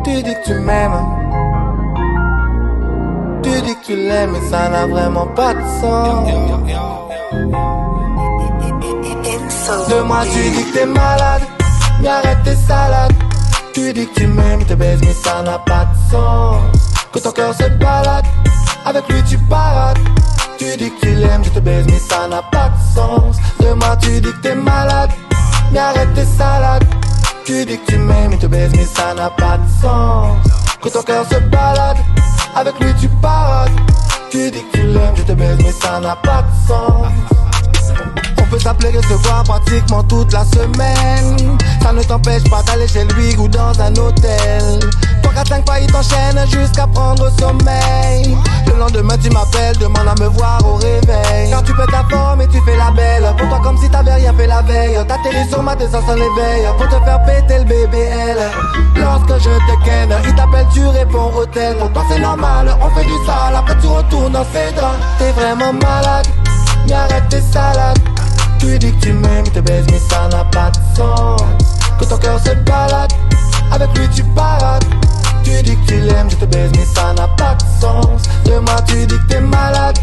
Tu dis que tu m'aimes. Tu dis que tu l'aimes mais ça n'a vraiment pas de sens. De moi tu dis que t'es malade, mais arrête tes salades. Tu dis que tu m'aimes, te baises mais ça n'a pas de sens. Que ton cœur se balade, avec lui tu parades. Tu dis que tu l'aimes, je te baise mais ça n'a pas de sens. De moi tu dis que t'es malade, mais arrête tes salades. Tu dis que tu m'aimes, te baise mais ça n'a pas de sens. Que ton cœur se balade, avec lui tu parades. Tu dis que tu l'aimes, je te baise mais ça n'a pas de sens. On peut s'appeler et se voir pratiquement toute la semaine. Ça ne t'empêche pas d'aller chez lui ou dans un hôtel. 3, 4, 5 fois il t'enchaîne jusqu'à prendre sommeil. Le lendemain tu m'appelles, demande à me voir au réveil. Car tu fais ta forme et tu fais la belle. Pour toi comme si t'avais rien fait la veille. T'atterris sur ma descente en éveil. Pour te faire péter le BBL. Lorsque je te ken, il t'appelle, tu réponds au tel. Pour toi c'est normal, on fait du sale. Après tu retournes dans ses draps. T'es vraiment malade, mais arrête tes salades. Tu dis que tu m'aimes, te baise mais ça n'a pas de sens. Que ton cœur se balade, avec lui tu parades. Tu dis que tu l'aimes, je te baise mais ça n'a pas de sens. De moi tu dis que t'es malade,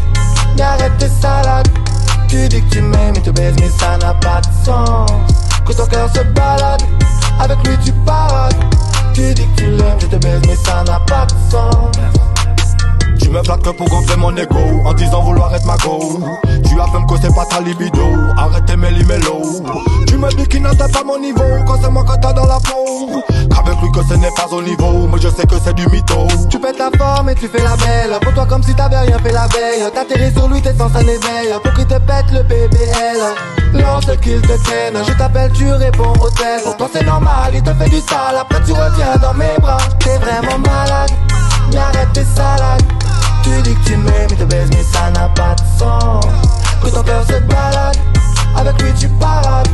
mais arrête tes salades. Tu dis que tu m'aimes, te baise mais ça n'a pas de sens. Que ton cœur se balade, avec lui tu parades. Tu dis que tu l'aimes, je te baise mais ça n'a pas de sens. Tu me flattes que pour gonfler mon ego, en disant vouloir être ma go. Tu affirmes que c'est pas ta libido, arrête tes méli-mélo. Tu me dis qu'il n'atteint pas mon niveau, quand c'est moi que t'as dans la peau. Qu'avec lui que ce n'est pas au niveau, mais je sais que c'est du mytho. Tu fais ta forme et tu fais la belle. Pour toi comme si t'avais rien fait la veille. T'atterris sur lui, tes sens en éveil. Pour qu'il te pète le BBL. Lorsqu'il te tienne, je t'appelle, tu réponds au tel. Pour toi c'est normal, il te fait du sale. Après tu reviens dans mes bras. T'es vraiment malade, mais arrête tes salades. Tu dis que tu m'aimes, il te baise mais ça n'a pas de sens. Que ton cœur se balade, avec lui tu parades.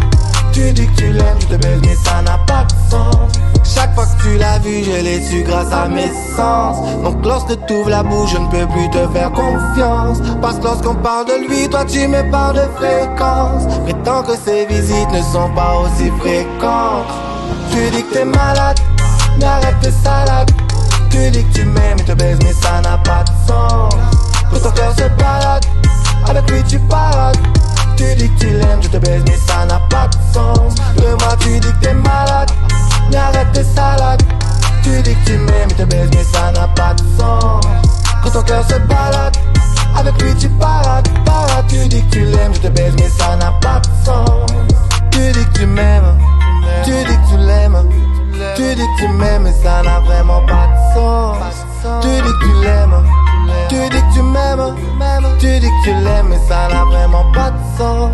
Tu dis que tu l'aimes, je te baise mais ça n'a pas de sens. Chaque fois que tu l'as vu, je l'ai su grâce à mes sens. Donc lorsque t'ouvres la bouche, je ne peux plus te faire confiance. Parce que lorsqu'on parle de lui, toi tu me parles de fréquence. Prétends que ces visites ne sont pas aussi fréquentes. Tu dis que t'es malade, mais arrête tes salades. Tu dis que tu m'aimes, il te baise mais ça n'a pas de sens. Que ton cœur se balade, avec lui tu parades. Tu dis que tu l'aimes, je te baise mais ça n'a pas de sens. De moi tu dis que t'es malade, mais arrête tes salades. Tu dis que tu m'aimes, il te baise mais ça n'a pas de sens. Que ton cœur se balade, avec lui tu parades. Tu dis que tu l'aimes, je te baise mais ça n'a pas de sens. Tu dis que tu m'aimes, tu dis que tu l'aimes. Tu dis que tu m'aimes mais ça n'a vraiment pas de sens. Tu dis que tu l'aimes, tu dis que tu m'aimes. Tu dis que tu l'aimes mais ça n'a vraiment pas de sens.